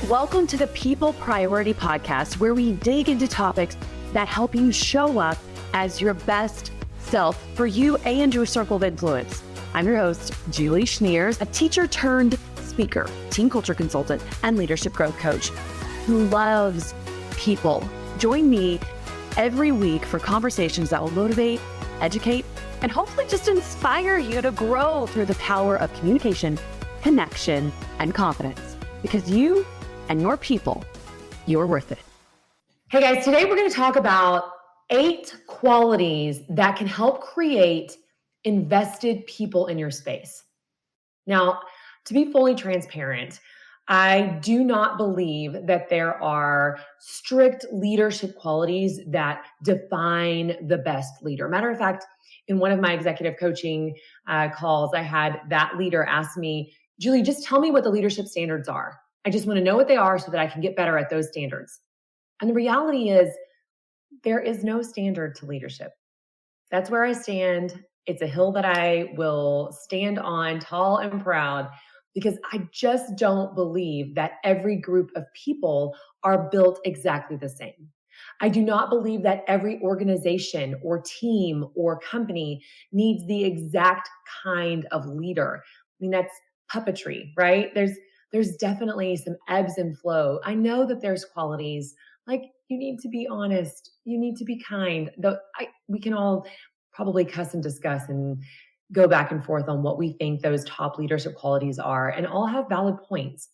Welcome to the People Priority Podcast, where we dig into topics that help you show up as your best self for you and your circle of influence. I'm your host, Julie Schneers, a teacher turned speaker, team culture consultant, and leadership growth coach who loves people. Join me every week for conversations that will motivate, educate, and hopefully just inspire you to grow through the power of communication, connection, and confidence. Because you and your people, you're worth it. Hey guys, today we're going to talk about 8 qualities that can help create invested people in your space. Now, to be fully transparent, I do not believe that there are strict leadership qualities that define the best leader. Matter of fact, in one of my executive coaching calls, I had that leader ask me, Julie, just tell me what the leadership standards are. I just want to know what they are so that I can get better at those standards. And the reality is, there is no standard to leadership. That's where I stand. It's a hill that I will stand on tall and proud, because I just don't believe that every group of people are built exactly the same. I do not believe that every organization or team or company needs the exact kind of leader. I mean, that's puppetry, right? There's definitely some ebbs and flow. I know that there's qualities like you need to be honest, you need to be kind. We can all probably cuss and discuss and go back and forth on what we think those top leadership qualities are, and all have valid points.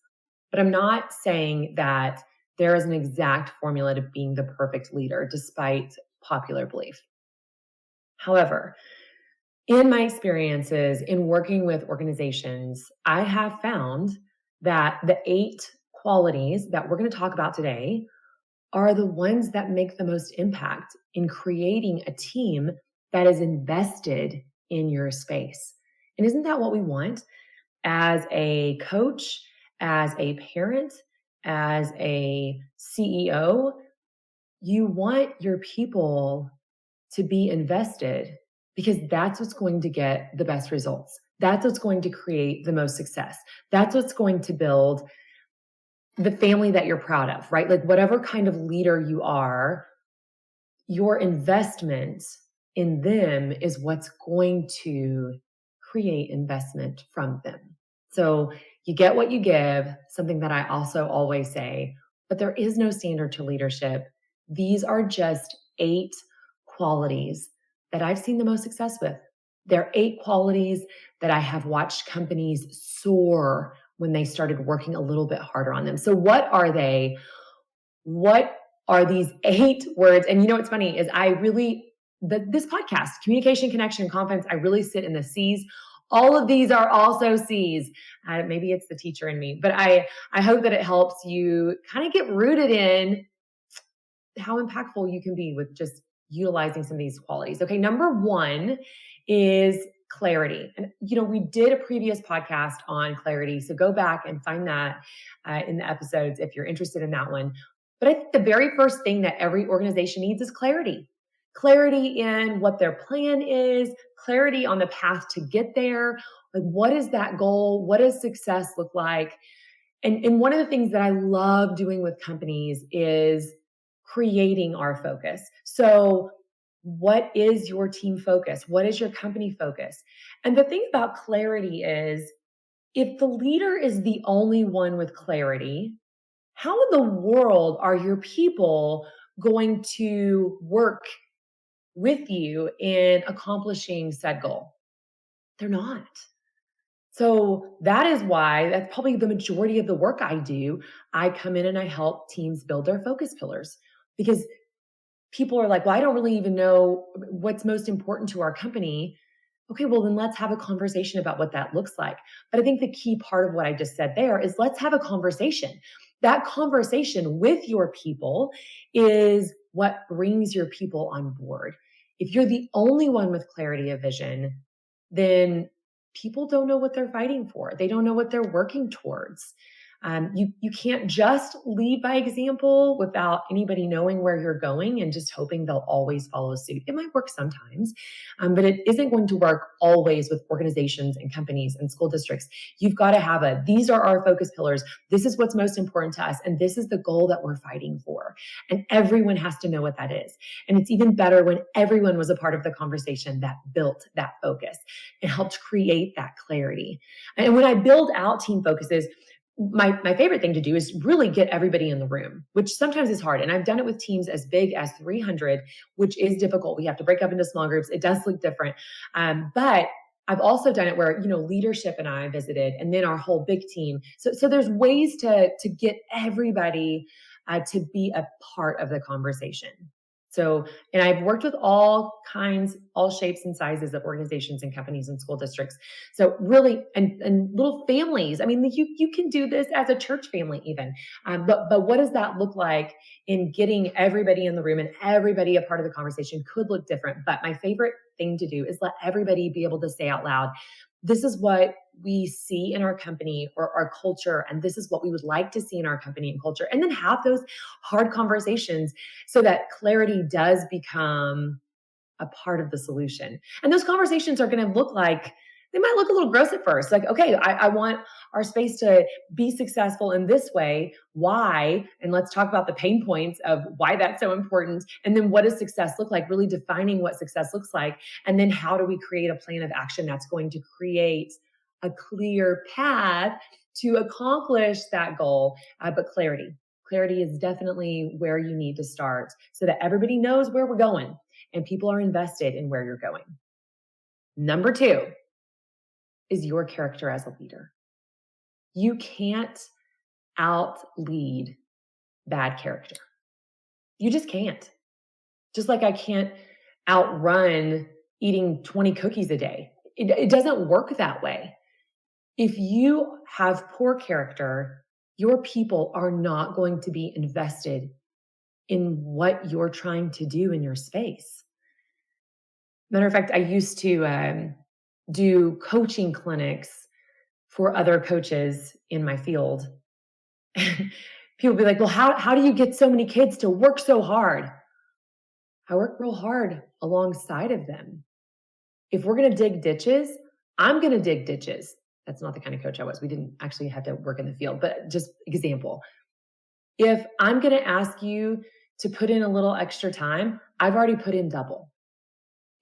But I'm not saying that there is an exact formula to being the perfect leader, despite popular belief. However, in my experiences in working with organizations, I have found that the 8 qualities that we're going to talk about today are the ones that make the most impact in creating a team that is invested in your space. And isn't that what we want as a coach, as a parent, as a CEO? You want your people to be invested, because that's what's going to get the best results. That's what's going to create the most success. That's what's going to build the family that you're proud of, right? Like whatever kind of leader you are, your investment in them is what's going to create investment from them. So you get what you give, something that I also always say, but there is no standard to leadership. These are just 8 qualities that I've seen the most success with. They're 8 qualities that I have watched companies soar when they started working a little bit harder on them. So what are they? What are these 8 words? And you know what's funny is this podcast, communication, connection, and confidence, I really sit in the C's. All of these are also C's. Maybe it's the teacher in me, but I hope that it helps you kind of get rooted in how impactful you can be with just utilizing some of these qualities. Okay, number 1 is clarity. And, we did a previous podcast on clarity. So go back and find that in the episodes if you're interested in that one. But I think the very first thing that every organization needs is clarity. Clarity in what their plan is, clarity on the path to get there. Like, what is that goal? What does success look like? And one of the things that I love doing with companies is creating our focus. So what is your team focus? What is your company focus? And the thing about clarity is, if the leader is the only one with clarity, how in the world are your people going to work with you in accomplishing said goal? They're not. So that is why that's probably the majority of the work I do. I come in and I help teams build their focus pillars, because people are like, well, I don't really even know what's most important to our company. Okay, well, then let's have a conversation about what that looks like. But I think the key part of what I just said there is, let's have a conversation. That conversation with your people is what brings your people on board. If you're the only one with clarity of vision, then people don't know what they're fighting for. They don't know what they're working towards. You can't just lead by example without anybody knowing where you're going and just hoping they'll always follow suit. It might work sometimes, but it isn't going to work always with organizations and companies and school districts. You've got to have these are our focus pillars. This is what's most important to us. And this is the goal that we're fighting for. And everyone has to know what that is. And it's even better when everyone was a part of the conversation that built that focus and helped create that clarity. And when I build out team focuses, my favorite thing to do is really get everybody in the room, which sometimes is hard. And I've done it with teams as big as 300, which is difficult. We have to break up into small groups. It does look different. But I've also done it where, leadership and I visited, and then our whole big team. So there's ways to get everybody to be a part of the conversation. And I've worked with all kinds, all shapes and sizes of organizations and companies and school districts. So really, and little families. I mean, you can do this as a church family even. But what does that look like in getting everybody in the room and everybody a part of the conversation could look different. But my favorite thing to do is let everybody be able to say out loud, this is what we see in our company or our culture, and this is what we would like to see in our company and culture. And then have those hard conversations so that clarity does become a part of the solution. And those conversations are going to look like, they might look a little gross at first. Like, okay, I want our space to be successful in this way. Why? And let's talk about the pain points of why that's so important. And then what does success look like? Really defining what success looks like. And then how do we create a plan of action that's going to create a clear path to accomplish that goal? But clarity. Clarity is definitely where you need to start so that everybody knows where we're going and people are invested in where you're going. Number 2 is your character as a leader. You can't out-lead bad character. You just can't. Just like I can't outrun eating 20 cookies a day. It doesn't work that way. If you have poor character, your people are not going to be invested in what you're trying to do in your space. Matter of fact, I used to do coaching clinics for other coaches in my field. People be like, well, how do you get so many kids to work so hard? I work real hard alongside of them. If we're going to dig ditches, I'm going to dig ditches. That's not the kind of coach I was. We didn't actually have to work in the field, but just example. If I'm going to ask you to put in a little extra time, I've already put in double.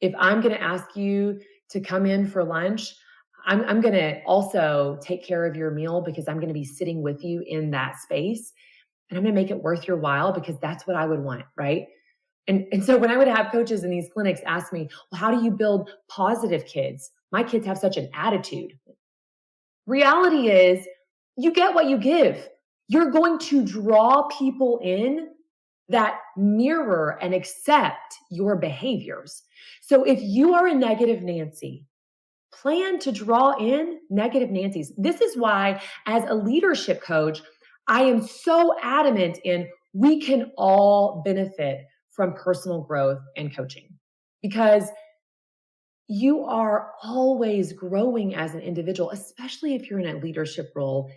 If I'm going to ask you to come in for lunch, I'm going to also take care of your meal because I'm going to be sitting with you in that space. And I'm going to make it worth your while because that's what I would want, right? And so when I would have coaches in these clinics ask me, well, how do you build positive kids? My kids have such an attitude. Reality is you get what you give. You're going to draw people in that mirror and accept your behaviors. So if you are a negative Nancy, plan to draw in negative Nancys. This is why, as a leadership coach, I am so adamant in we can all benefit from personal growth and coaching because you are always growing as an individual, especially if you're in a leadership role,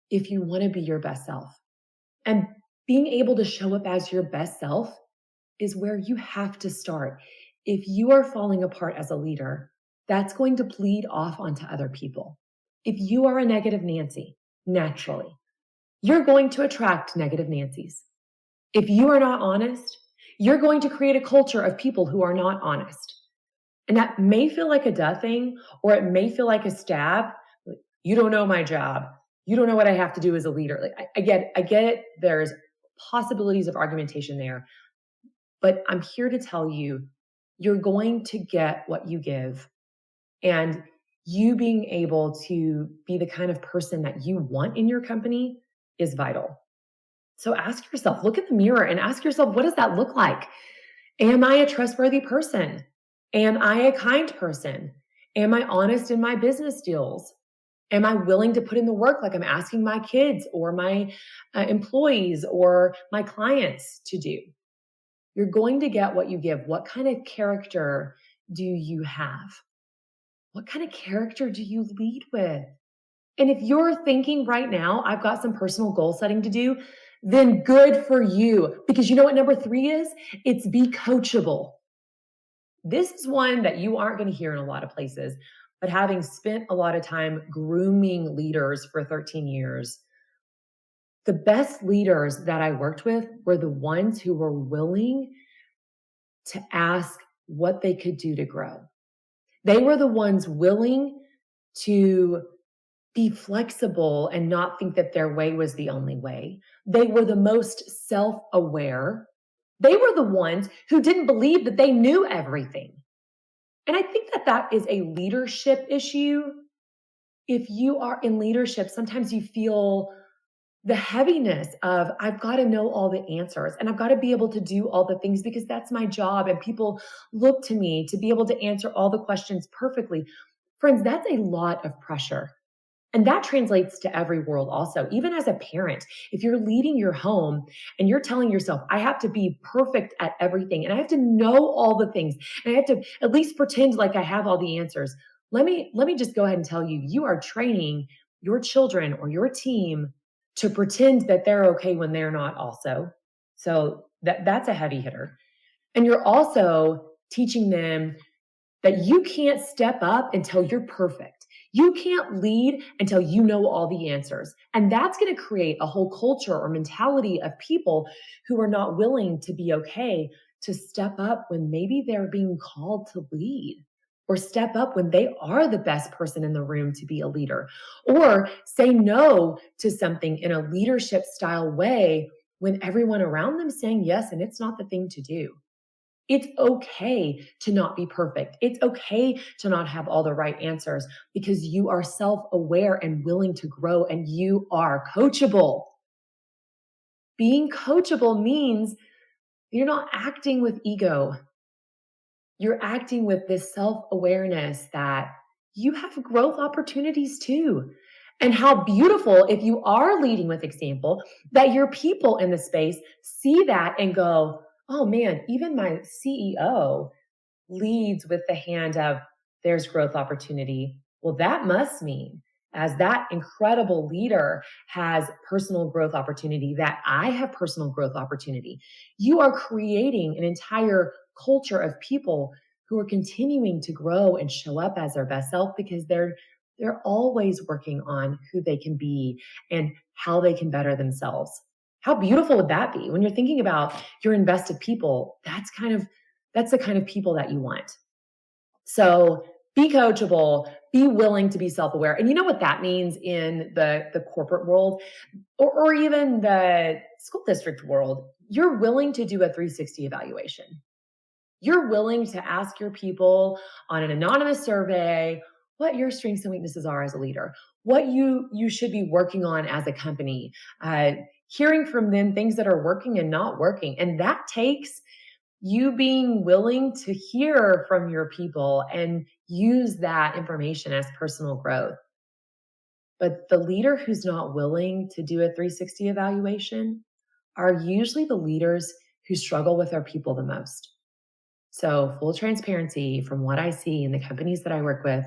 if you want to be your best self. And being able to show up as your best self is where you have to start. If you are falling apart as a leader, that's going to bleed off onto other people. If you are a negative Nancy, naturally, you're going to attract negative Nancys. If you are not honest, you're going to create a culture of people who are not honest. And that may feel like a duh thing, or it may feel like a stab. You don't know my job. You don't know what I have to do as a leader. Like, I get it. There's possibilities of argumentation there. But I'm here to tell you, you're going to get what you give. And you being able to be the kind of person that you want in your company is vital. So ask yourself, look at the mirror and ask yourself, what does that look like? Am I a trustworthy person? Am I a kind person? Am I honest in my business deals? Am I willing to put in the work like I'm asking my kids or my employees or my clients to do? You're going to get what you give. What kind of character do you have? What kind of character do you lead with? And if you're thinking right now, I've got some personal goal setting to do, then good for you. Because you know what number 3 is? It's be coachable. This is one that you aren't going to hear in a lot of places, but having spent a lot of time grooming leaders for 13 years, the best leaders that I worked with were the ones who were willing to ask what they could do to grow. They were the ones willing to be flexible and not think that their way was the only way. They were the most self-aware. They were the ones who didn't believe that they knew everything. And I think that that is a leadership issue. If you are in leadership, sometimes you feel the heaviness of, I've got to know all the answers and I've got to be able to do all the things because that's my job. And people look to me to be able to answer all the questions perfectly. Friends, that's a lot of pressure. And that translates to every world also. Even as a parent, if you're leading your home and you're telling yourself, I have to be perfect at everything and I have to know all the things and I have to at least pretend like I have all the answers. Let me just go ahead and tell you, you are training your children or your team to pretend that they're okay when they're not also. So that's a heavy hitter. And you're also teaching them that you can't step up until you're perfect. You can't lead until you know all the answers. And that's going to create a whole culture or mentality of people who are not willing to be okay to step up when maybe they're being called to lead, or step up when they are the best person in the room to be a leader, or say no to something in a leadership style way when everyone around them is saying yes and it's not the thing to do. It's okay to not be perfect. It's okay to not have all the right answers because you are self-aware and willing to grow and you are coachable. Being coachable means you're not acting with ego. You're acting with this self-awareness that you have growth opportunities too. And how beautiful, if you are leading with example, that your people in the space see that and go, oh man, even my CEO leads with the hand of there's growth opportunity. Well, that must mean as that incredible leader has personal growth opportunity, that I have personal growth opportunity. You are creating an entire culture of people who are continuing to grow and show up as their best self because they're always working on who they can be and how they can better themselves. How beautiful would that be? When you're thinking about your invested people, that's the kind of people that you want. So be coachable, be willing to be self-aware. And you know what that means in the corporate world or even the school district world? You're willing to do a 360 evaluation. You're willing to ask your people on an anonymous survey what your strengths and weaknesses are as a leader, what you should be working on as a company, hearing from them things that are working and not working. And that takes you being willing to hear from your people and use that information as personal growth. But the leader who's not willing to do a 360 evaluation are usually the leaders who struggle with their people the most. So full transparency from what I see in the companies that I work with,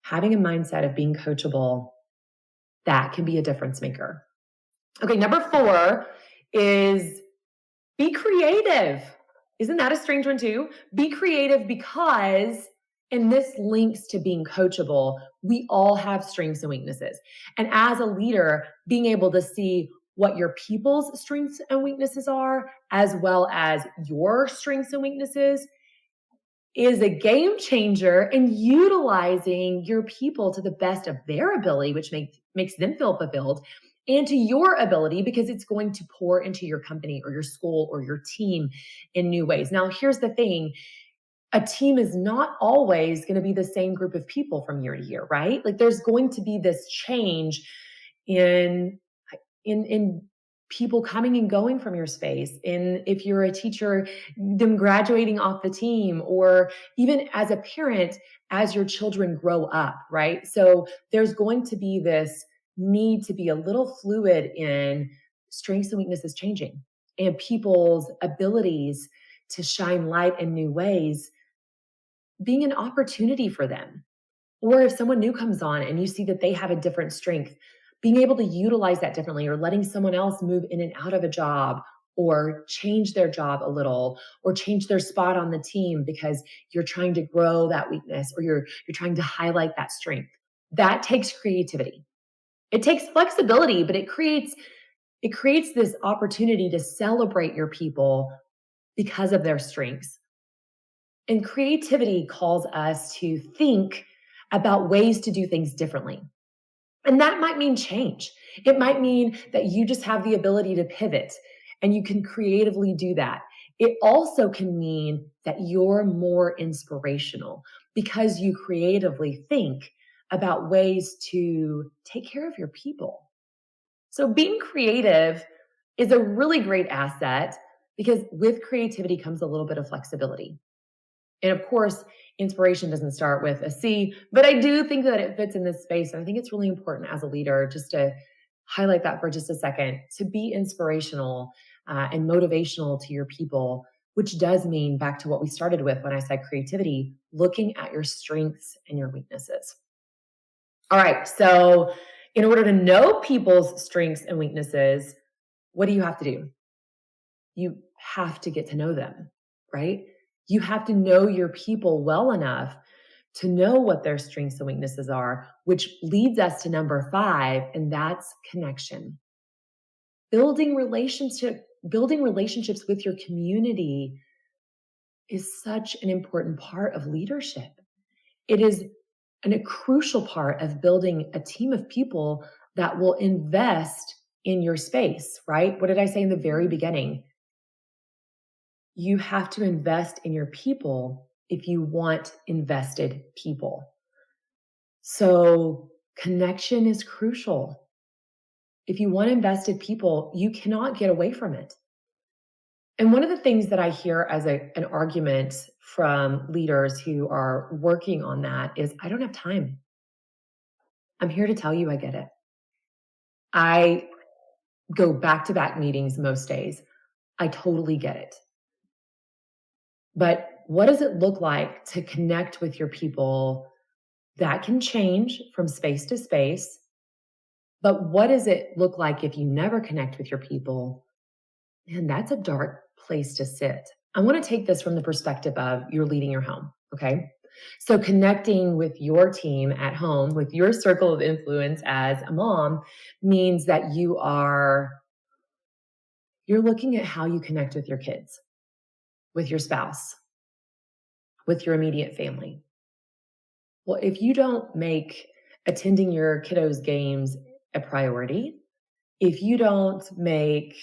having a mindset of being coachable, that can be a difference maker. Okay, number 4 is be creative. Isn't that a strange one too? Be creative because, and this links to being coachable, we all have strengths and weaknesses. And as a leader, being able to see what your people's strengths and weaknesses are, as well as your strengths and weaknesses, is a game changer in utilizing your people to the best of their ability, which makes them feel fulfilled, and to your ability because it's going to pour into your company or your school or your team in new ways. Now, here's the thing. A team is not always going to be the same group of people from year to year, right? Like there's going to be this change in people coming and going from your space. And if you're a teacher, them graduating off the team, or even as a parent, as your children grow up, right? So there's going to be this need to be a little fluid in strengths and weaknesses changing and people's abilities to shine light in new ways being an opportunity for them. Or if someone new comes on and you see that they have a different strength, being able to utilize that differently, or letting someone else move in and out of a job or change their job a little or change their spot on the team because you're trying to grow that weakness or you're trying to highlight that strength. That takes creativity. It takes flexibility, but it creates this opportunity to celebrate your people because of their strengths. And creativity calls us to think about ways to do things differently. And that might mean change. It might mean that you just have the ability to pivot and you can creatively do that. It also can mean that you're more inspirational because you creatively think about ways to take care of your people. So being creative is a really great asset because with creativity comes a little bit of flexibility. And of course, inspiration doesn't start with a C, but I do think that it fits in this space. And I think it's really important as a leader just to highlight that for just a second, to be inspirational and motivational to your people, which does mean back to what we started with when I said creativity, looking at your strengths and your weaknesses. All right. So in order to know people's strengths and weaknesses, what do you have to do? You have to get to know them, right? You have to know your people well enough to know what their strengths and weaknesses are, which leads us to number 5, and that's connection. Building relationships with your community is such an important part of leadership. It is a crucial part of building a team of people that will invest in your space, right? What did I say in the very beginning? You have to invest in your people if you want invested people. So connection is crucial. If you want invested people, you cannot get away from it. And one of the things that I hear as an argument from leaders who are working on that is, I don't have time. I'm here to tell you I get it. I go back-to-back meetings most days. I totally get it. But what does it look like to connect with your people? That can change from space to space. But what does it look like if you never connect with your people? Man, that's a dark place to sit. I want to take this from the perspective of you're leading your home, okay? So connecting with your team at home, with your circle of influence as a mom, means that you're looking at how you connect with your kids, with your spouse, with your immediate family. Well, if you don't make attending your kiddos' games a priority, if you don't make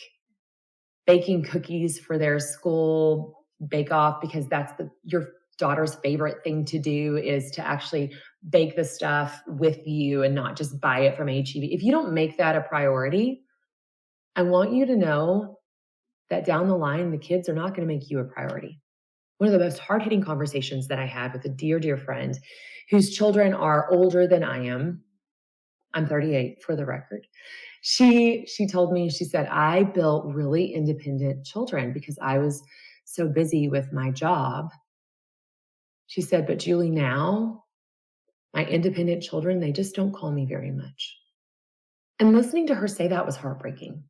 baking cookies for their school bake-off because that's your daughter's favorite thing to do is to actually bake the stuff with you and not just buy it from HEB. If you don't make that a priority, I want you to know that down the line, the kids are not going to make you a priority. One of the most hard-hitting conversations that I had with a dear, dear friend whose children are older than I am. I'm 38 for the record. She told me, she said, I built really independent children because I was so busy with my job. She said, but Julie, now my independent children, they just don't call me very much. And listening to her say that was heartbreaking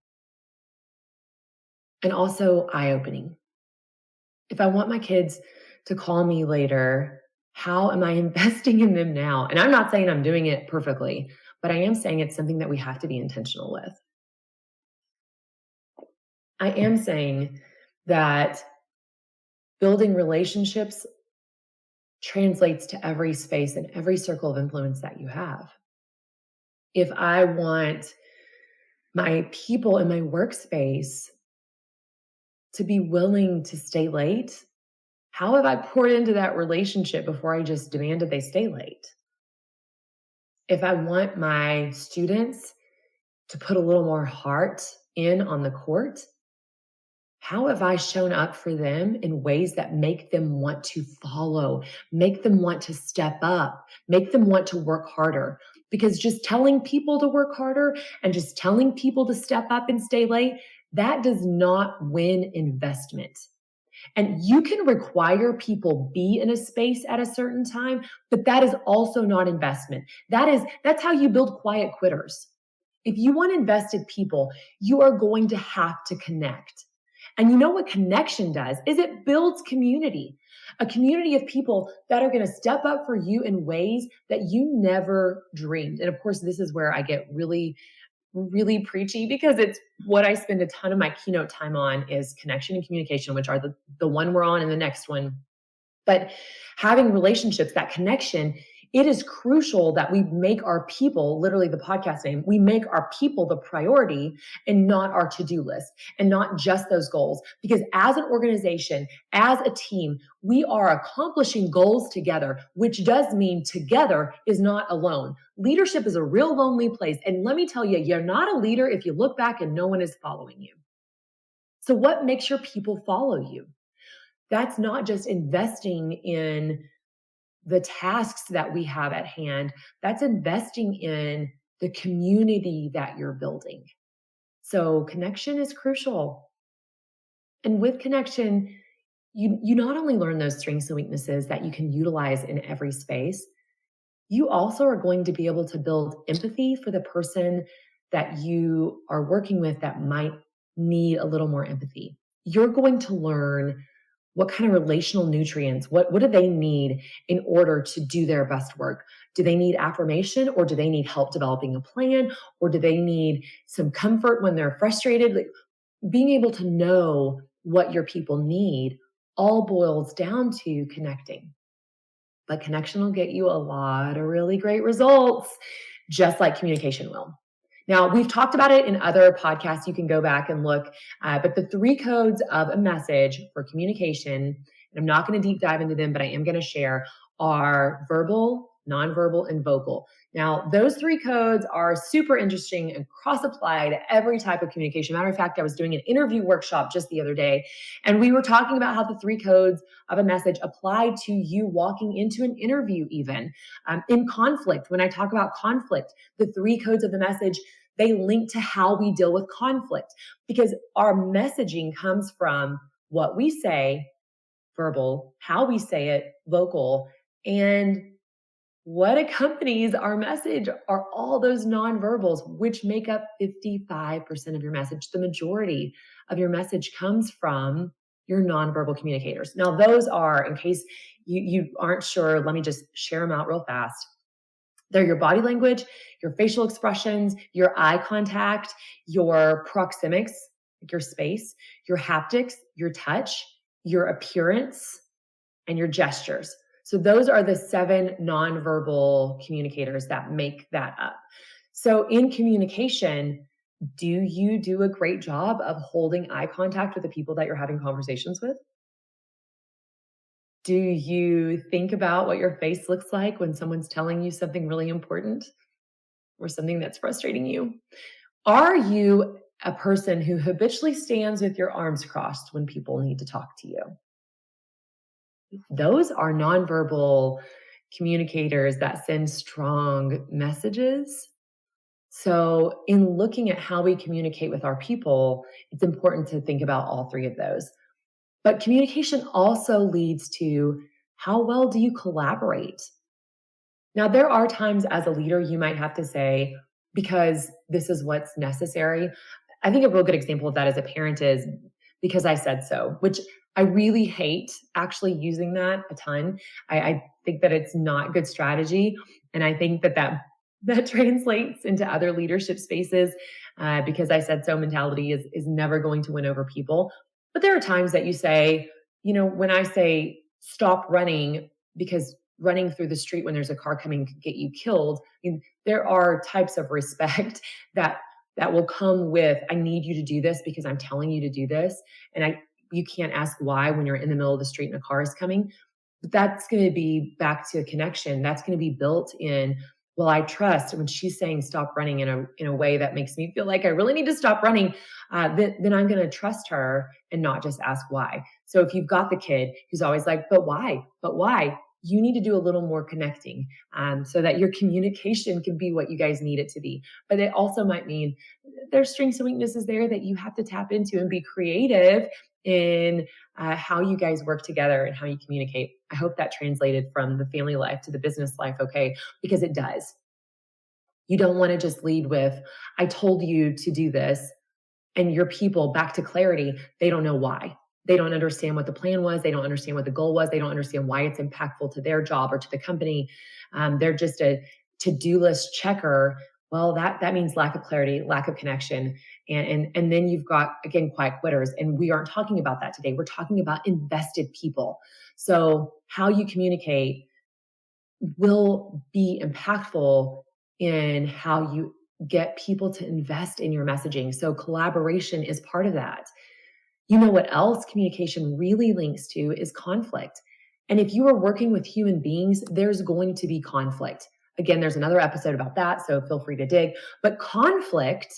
and also eye-opening. If I want my kids to call me later, how am I investing in them now? And I'm not saying I'm doing it perfectly, but I am saying it's something that we have to be intentional with. I am saying that building relationships translates to every space and every circle of influence that you have. If I want my people in my workspace to be willing to stay late, how have I poured into that relationship before I just demanded they stay late? If I want my students to put a little more heart in on the court, how have I shown up for them in ways that make them want to follow, make them want to step up, make them want to work harder? Because just telling people to work harder and just telling people to step up and stay late, that does not win investment. And you can require people be in a space at a certain time, but that is also not investment. That's how you build quiet quitters. If you want invested people, you are going to have to connect. And you know what connection does is it builds community, a community of people that are going to step up for you in ways that you never dreamed. And of course, this is where I get really preachy because it's what I spend a ton of my keynote time on is connection and communication, which are the one we're on and the next one. But having relationships, that connection, it is crucial that we make our people, literally the podcast name, we make our people the priority and not our to-do list and not just those goals. Because as an organization, as a team, we are accomplishing goals together, which does mean together is not alone. Leadership is a real lonely place. And let me tell you, you're not a leader if you look back and no one is following you. So what makes your people follow you? That's not just investing in the tasks that we have at hand. That's investing in the community that you're building. So connection is crucial. And with connection, you not only learn those strengths and weaknesses that you can utilize in every space, you also are going to be able to build empathy for the person that you are working with that might need a little more empathy. You're going to learn what kind of relational nutrients, what do they need in order to do their best work? Do they need affirmation, or do they need help developing a plan, or do they need some comfort when they're frustrated? Like, being able to know what your people need all boils down to connecting. But connection will get you a lot of really great results, just like communication will. Now, we've talked about it in other podcasts. You can go back and look. But the 3 codes of a message for communication, and I'm not going to deep dive into them, but I am going to share, are verbal, nonverbal, and vocal. Now, those 3 codes are super interesting and cross-apply to every type of communication. Matter of fact, I was doing an interview workshop just the other day, and we were talking about how the 3 codes of a message apply to you walking into an interview even. In conflict, when I talk about conflict, the 3 codes of the message, they link to how we deal with conflict, because our messaging comes from what we say, verbal, how we say it, vocal, and what accompanies our message are all those nonverbals, which make up 55% of your message. The majority of your message comes from your nonverbal communicators. Now, those are, in case you aren't sure, let me just share them out real fast. They're your body language, your facial expressions, your eye contact, your proxemics, like your space, your haptics, your touch, your appearance, and your gestures. So those are the 7 nonverbal communicators that make that up. So in communication, do you do a great job of holding eye contact with the people that you're having conversations with? Do you think about what your face looks like when someone's telling you something really important or something that's frustrating you? Are you a person who habitually stands with your arms crossed when people need to talk to you? Those are nonverbal communicators that send strong messages. So in looking at how we communicate with our people, it's important to think about all 3 of those. But communication also leads to how well do you collaborate? Now, there are times as a leader you might have to say, because this is what's necessary. I think a real good example of that as a parent is because I said so, which I really hate actually using that a ton. I think that it's not good strategy. And I think that translates into other leadership spaces because I said so mentality is never going to win over people. But there are times that you say, when I say stop running because running through the street when there's a car coming could get you killed, there are types of respect that will come with, I need you to do this because I'm telling you to do this. And you can't ask why when you're in the middle of the street and a car is coming. But that's going to be back to a connection. That's going to be built in, well, I trust when she's saying stop running in a way that makes me feel like I really need to stop running, then I'm going to trust her and not just ask why. So if you've got the kid who's always like, but why? But why? You need to do a little more connecting so that your communication can be what you guys need it to be. But it also might mean there's strengths and weaknesses there that you have to tap into and be creative in how you guys work together and how you communicate. I hope that translated from the family life to the business life, okay? Because it does. You don't want to just lead with, I told you to do this, and your people, back to clarity, they don't know why. They don't understand what the plan was. They don't understand what the goal was. They don't understand why it's impactful to their job or to the company. They're just a to-do list checker. Well, that means lack of clarity, lack of connection. And then you've got, again, quiet quitters. And we aren't talking about that today. We're talking about invested people. So how you communicate will be impactful in how you get people to invest in your messaging. So collaboration is part of that. You know what else communication really links to is conflict. And if you are working with human beings, there's going to be conflict. Again, there's another episode about that, so feel free to dig. But conflict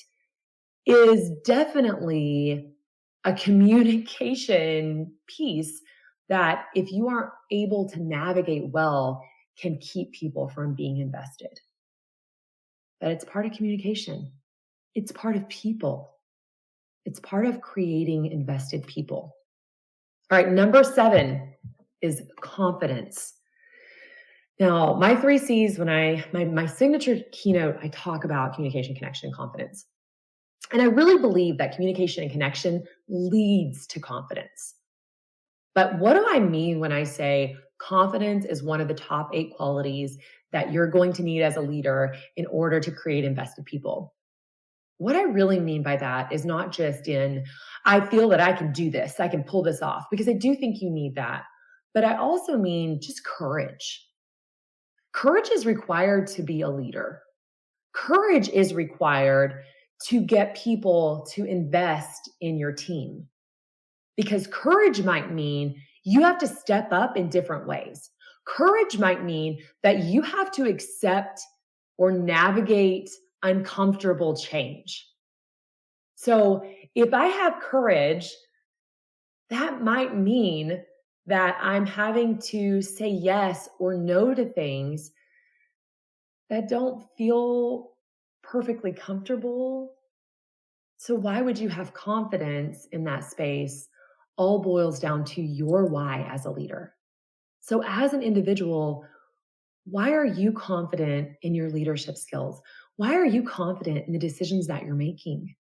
is definitely a communication piece that, if you aren't able to navigate well, can keep people from being invested. But it's part of communication. It's part of people. It's part of creating invested people. All right, number 7 is confidence. Now, my 3 C's, when my signature keynote, I talk about communication, connection, and confidence. And I really believe that communication and connection leads to confidence. But what do I mean when I say confidence is one of the top 8 qualities that you're going to need as a leader in order to create invested people? What I really mean by that is not just in, I feel that I can do this, I can pull this off, because I do think you need that. But I also mean just courage. Courage is required to be a leader. Courage is required to get people to invest in your team. Because courage might mean you have to step up in different ways. Courage might mean that you have to accept or navigate uncomfortable change. So if I have courage, that might mean that I'm having to say yes or no to things that don't feel perfectly comfortable. So why would you have confidence in that space? All boils down to your why as a leader. So as an individual, why are you confident in your leadership skills? Why are you confident in the decisions that you're making?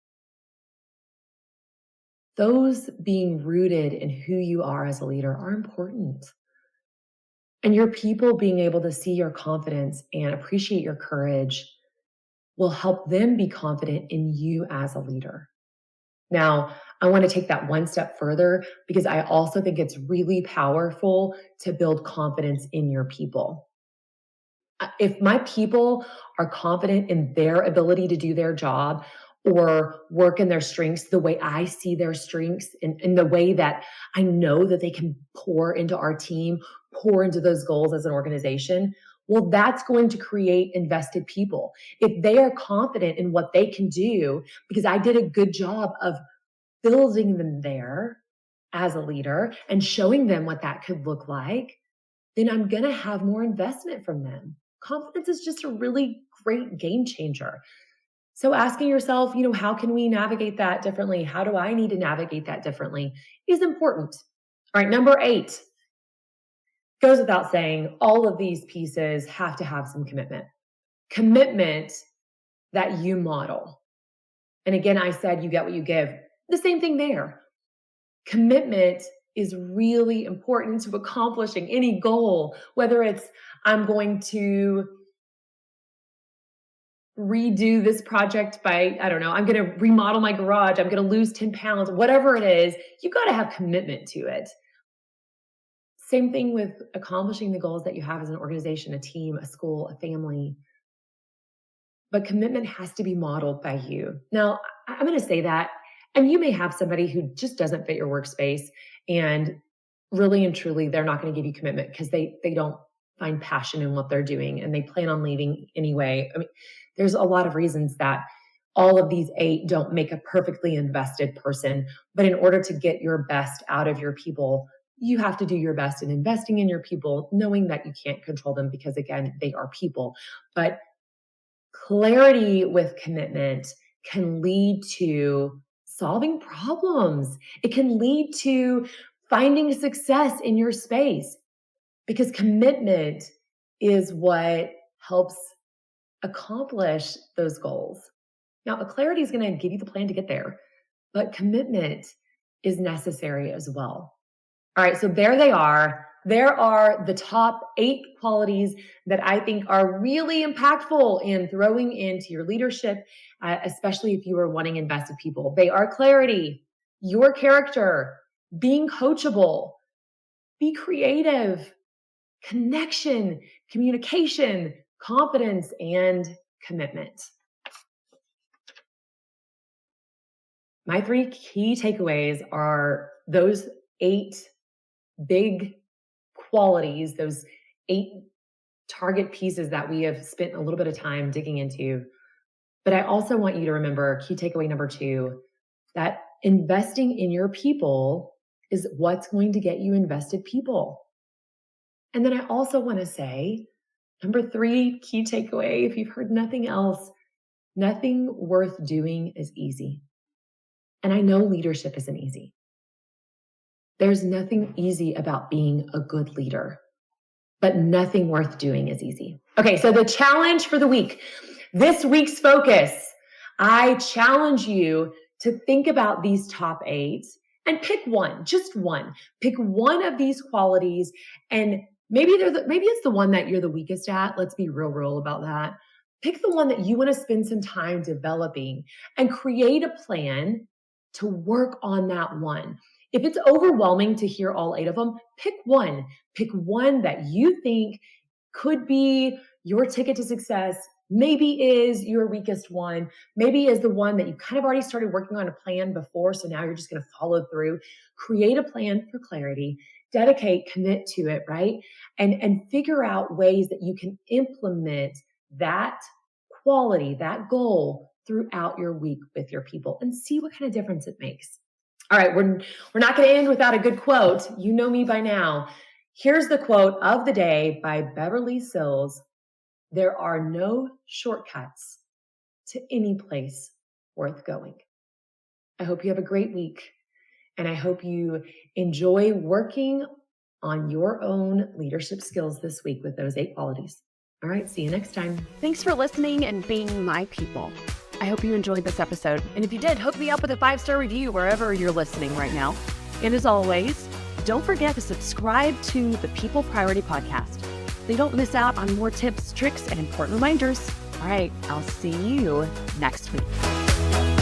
Those being rooted in who you are as a leader are important. And your people being able to see your confidence and appreciate your courage will help them be confident in you as a leader. Now, I want to take that one step further, because I also think it's really powerful to build confidence in your people. If my people are confident in their ability to do their job or work in their strengths the way I see their strengths, in the way that I know that they can pour into our team, pour into those goals as an organization, well, that's going to create invested people. If they are confident in what they can do, because I did a good job of building them there as a leader and showing them what that could look like, then I'm going to have more investment from them. Confidence is just a really great game changer. So asking yourself, how can we navigate that differently? How do I need to navigate that differently is important. All right, number 8 goes without saying, all of these pieces have to have some commitment. Commitment that you model. And again, I said you get what you give. The same thing there. Commitment is really important to accomplishing any goal, whether it's I'm going to redo this project by, I don't know, I'm going to remodel my garage, I'm going to lose 10 pounds, whatever it is, you got to have commitment to it. Same thing with accomplishing the goals that you have as an organization, a team, a school, a family. But commitment has to be modeled by you. Now, I'm going to say that, and you may have somebody who just doesn't fit your workspace, and really and truly, they're not going to give you commitment because they don't find passion in what they're doing and they plan on leaving anyway. I mean, there's a lot of reasons that all of these 8 don't make a perfectly invested person. But in order to get your best out of your people, you have to do your best in investing in your people, knowing that you can't control them because, again, they are people. But clarity with commitment can lead to solving problems. It can lead to finding success in your space, because commitment is what helps accomplish those goals. Now, a clarity is going to give you the plan to get there, but commitment is necessary as well. All right, so there they are. There are the top 8 qualities that I think are really impactful in throwing into your leadership, especially if you are wanting invested people. They are clarity, your character, being coachable, be creative, connection, communication, confidence, and commitment. My 3 key takeaways are those 8 big qualities, those 8 target pieces that we have spent a little bit of time digging into. But I also want you to remember key takeaway number 2, that investing in your people is what's going to get you invested people. And then I also want to say, number 3 key takeaway, if you've heard nothing else, nothing worth doing is easy. And I know leadership isn't easy. There's nothing easy about being a good leader, but nothing worth doing is easy. Okay, so the challenge for the week, this week's focus, I challenge you to think about these top 8 and pick one, just one. Pick one of these qualities, and maybe it's the one that you're the weakest at. Let's be real about that. Pick the one that you want to spend some time developing and create a plan to work on that one. If it's overwhelming to hear all 8 of them, pick one. Pick one that you think could be your ticket to success, maybe is your weakest one, maybe is the one that you kind of already started working on a plan before, so now you're just going to follow through. Create a plan for clarity, dedicate, commit to it, right? And figure out ways that you can implement that quality, that goal throughout your week with your people, and see what kind of difference it makes. All right, we're not going to end without a good quote. You know me by now. Here's the quote of the day by Beverly Sills. There are no shortcuts to any place worth going. I hope you have a great week, and I hope you enjoy working on your own leadership skills this week with those 8 qualities. All right, see you next time. Thanks for listening and being my people. I hope you enjoyed this episode. And if you did, hook me up with a 5-star review wherever you're listening right now. And as always, don't forget to subscribe to the People Priority Podcast so you don't miss out on more tips, tricks, and important reminders. All right, I'll see you next week.